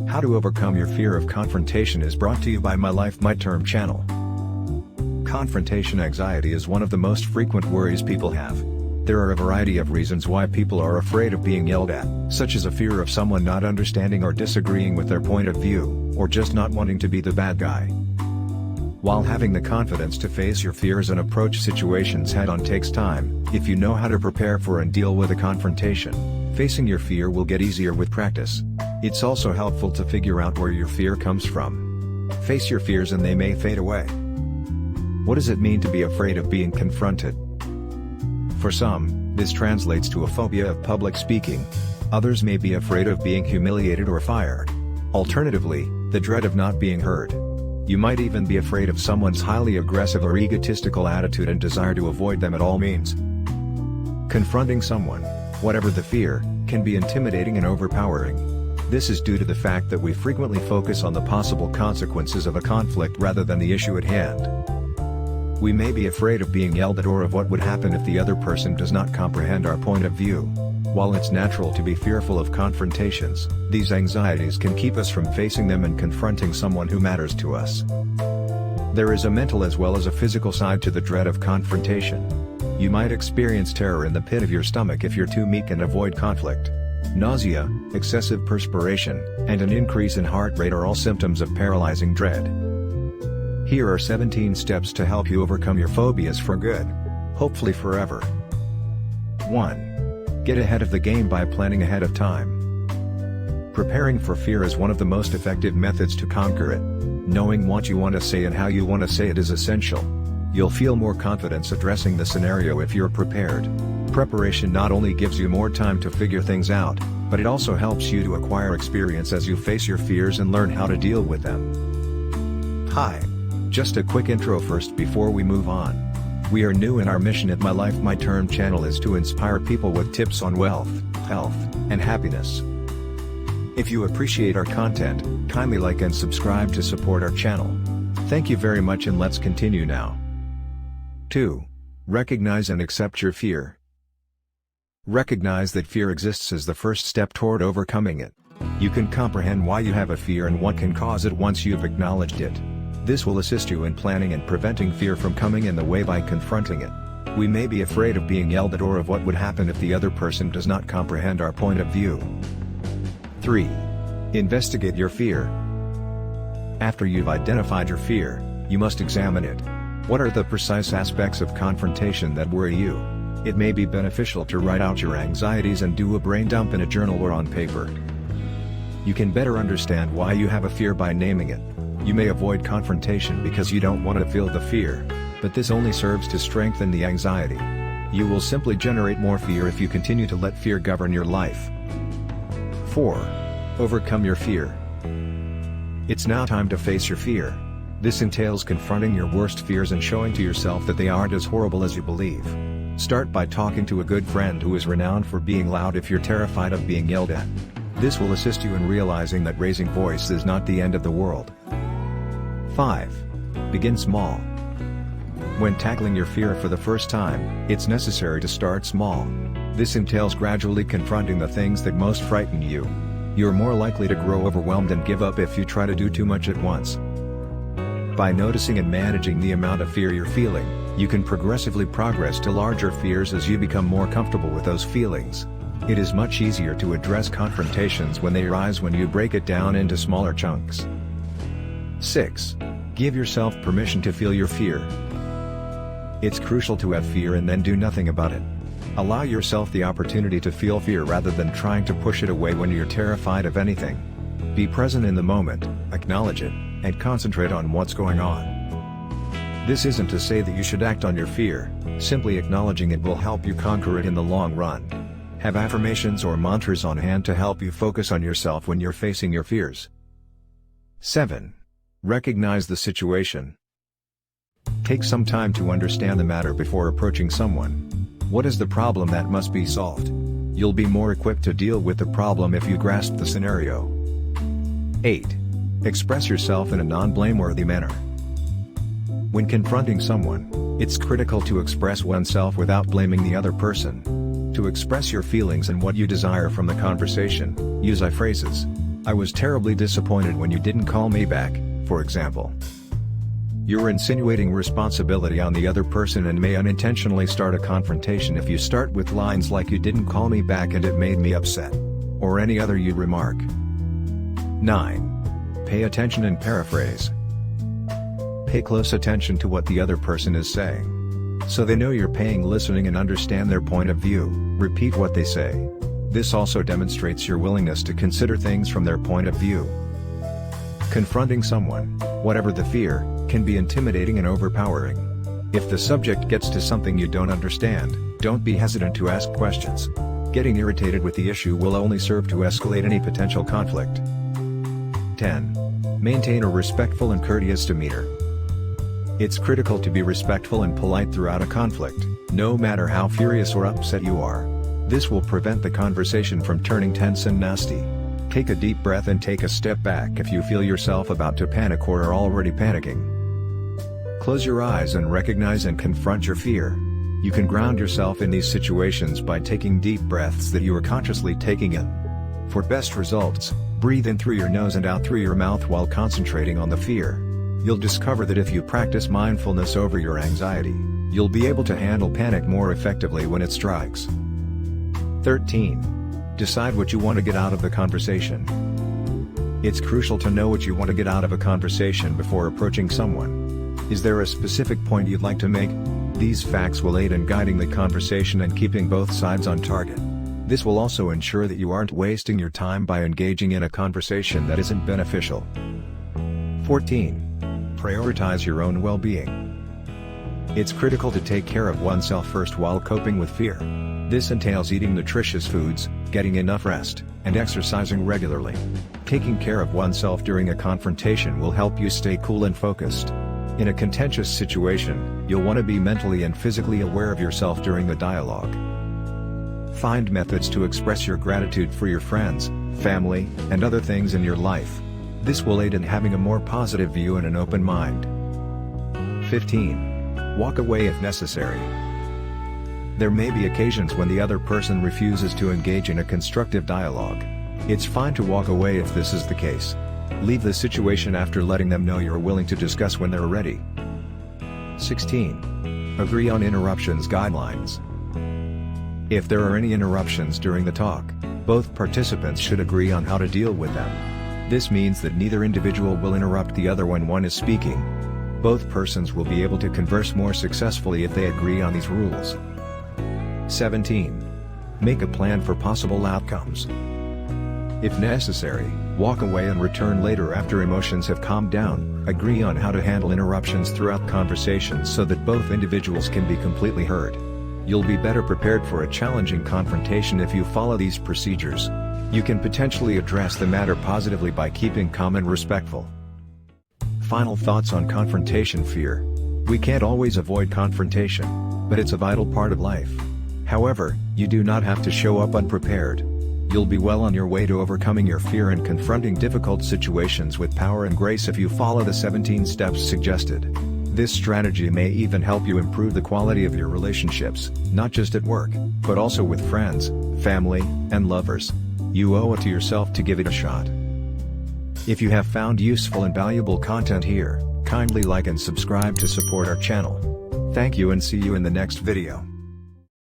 How to overcome your fear of confrontation is brought to you by My Life My Term channel. Confrontation anxiety is one of the most frequent worries people have. There are a variety of reasons why people are afraid of being yelled at, such as a fear of someone not understanding or disagreeing with their point of view, or just not wanting to be the bad guy. While having the confidence to face your fears and approach situations head-on takes time, if you know how to prepare for and deal with a confrontation, facing your fear will get easier with practice. It's also helpful to figure out where your fear comes from. Face your fears and they may fade away. What does it mean to be afraid of being confronted? For some, this translates to a phobia of public speaking. Others may be afraid of being humiliated or fired. Alternatively, the dread of not being heard. You might even be afraid of someone's highly aggressive or egotistical attitude and desire to avoid them at all means. Confronting someone, whatever the fear, can be intimidating and overpowering. This is due to the fact that we frequently focus on the possible consequences of a conflict rather than the issue at hand. We may be afraid of being yelled at or of what would happen if the other person does not comprehend our point of view. While it's natural to be fearful of confrontations, these anxieties can keep us from facing them and confronting someone who matters to us. There is a mental as well as a physical side to the dread of confrontation. You might experience terror in the pit of your stomach if you're too meek and avoid conflict. Nausea, excessive perspiration, and an increase in heart rate are all symptoms of paralyzing dread. Here are 17 steps to help you overcome your phobias for good, hopefully forever. 1. Get ahead of the game by planning ahead of time. Preparing for fear is one of the most effective methods to conquer it. Knowing what you want to say and how you want to say it is essential. You'll feel more confidence addressing the scenario if you're prepared. Preparation not only gives you more time to figure things out, but it also helps you to acquire experience as you face your fears and learn how to deal with them. Hi. Just a quick intro first before we move on. We are new and our mission at My Life My Term channel is to inspire people with tips on wealth, health, and happiness. If you appreciate our content, kindly like and subscribe to support our channel. Thank you very much and let's continue now. 2. Recognize and accept your fear. Recognize that fear exists is the first step toward overcoming it. You can comprehend why you have a fear and what can cause it once you've acknowledged it. This will assist you in planning and preventing fear from coming in the way by confronting it. We may be afraid of being yelled at or of what would happen if the other person does not comprehend our point of view. 3. Investigate your fear. After you've identified your fear, you must examine it. What are the precise aspects of confrontation that worry you? It may be beneficial to write out your anxieties and do a brain dump in a journal or on paper. You can better understand why you have a fear by naming it. You may avoid confrontation because you don't want to feel the fear, but this only serves to strengthen the anxiety. You will simply generate more fear if you continue to let fear govern your life. 4. Overcome your fear. It's now time to face your fear. This entails confronting your worst fears and showing to yourself that they aren't as horrible as you believe. Start by talking to a good friend who is renowned for being loud if you're terrified of being yelled at. This will assist you in realizing that raising voice is not the end of the world. 5. Begin small. When tackling your fear for the first time, it's necessary to start small. This entails gradually confronting the things that most frighten you. You're more likely to grow overwhelmed and give up if you try to do too much at once. By noticing and managing the amount of fear you're feeling, you can progressively progress to larger fears as you become more comfortable with those feelings. It is much easier to address confrontations when they arise when you break it down into smaller chunks. 6. Give yourself permission to feel your fear. It's crucial to have fear and then do nothing about it. Allow yourself the opportunity to feel fear rather than trying to push it away when you're terrified of anything. Be present in the moment, acknowledge it, and concentrate on what's going on. This isn't to say that you should act on your fear, simply acknowledging it will help you conquer it in the long run. Have affirmations or mantras on hand to help you focus on yourself when you're facing your fears. 7. Recognize the situation. Take some time to understand the matter before approaching someone. What is the problem that must be solved? You'll be more equipped to deal with the problem if you grasp the scenario. 8. Express yourself in a non-blameworthy manner. When confronting someone, it's critical to express oneself without blaming the other person. To express your feelings and what you desire from the conversation, use I phrases. I was terribly disappointed when you didn't call me back, for example. You're insinuating responsibility on the other person and may unintentionally start a confrontation if you start with lines like "you didn't call me back and it made me upset," or any other you remark. 9. Pay attention and paraphrase. Pay close attention to what the other person is saying, so they know you're paying listening and understand their point of view. Repeat what they say. This also demonstrates your willingness to consider things from their point of view. Confronting someone, whatever the fear, can be intimidating and overpowering. If the subject gets to something you don't understand, don't be hesitant to ask questions. Getting irritated with the issue will only serve to escalate any potential conflict. 10. Maintain a respectful and courteous demeanor. It's critical to be respectful and polite throughout a conflict, no matter how furious or upset you are. This will prevent the conversation from turning tense and nasty. Take a deep breath and take a step back if you feel yourself about to panic or are already panicking. Close your eyes and recognize and confront your fear. You can ground yourself in these situations by taking deep breaths that you are consciously taking in. For best results, breathe in through your nose and out through your mouth while concentrating on the fear. You'll discover that if you practice mindfulness over your anxiety, you'll be able to handle panic more effectively when it strikes. 13. Decide what you want to get out of the conversation. It's crucial to know what you want to get out of a conversation before approaching someone. Is there a specific point you'd like to make? These facts will aid in guiding the conversation and keeping both sides on target. This will also ensure that you aren't wasting your time by engaging in a conversation that isn't beneficial. 14. Prioritize your own well-being. It's critical to take care of oneself first while coping with fear. This entails eating nutritious foods, getting enough rest, and exercising regularly. Taking care of oneself during a confrontation will help you stay cool and focused. In a contentious situation, you'll want to be mentally and physically aware of yourself during the dialogue. Find methods to express your gratitude for your friends, family, and other things in your life. This will aid in having a more positive view and an open mind. 15. Walk away if necessary. There may be occasions when the other person refuses to engage in a constructive dialogue. It's fine to walk away if this is the case. Leave the situation after letting them know you're willing to discuss when they're ready. 16. Agree on interruptions guidelines. If there are any interruptions during the talk, both participants should agree on how to deal with them. This means that neither individual will interrupt the other when one is speaking. Both persons will be able to converse more successfully if they agree on these rules. 17. Make a plan for possible outcomes. If necessary, walk away and return later after emotions have calmed down. Agree on how to handle interruptions throughout conversations so that both individuals can be completely heard. You'll be better prepared for a challenging confrontation if you follow these procedures. You can potentially address the matter positively by keeping calm and respectful. Final thoughts on confrontation fear. We can't always avoid confrontation, but it's a vital part of life. However, you do not have to show up unprepared. You'll be well on your way to overcoming your fear and confronting difficult situations with power and grace if you follow the 17 steps suggested. This strategy may even help you improve the quality of your relationships, not just at work, but also with friends, family, and lovers. You owe it to yourself to give it a shot. If you have found useful and valuable content here, kindly like and subscribe to support our channel. Thank you and see you in the next video.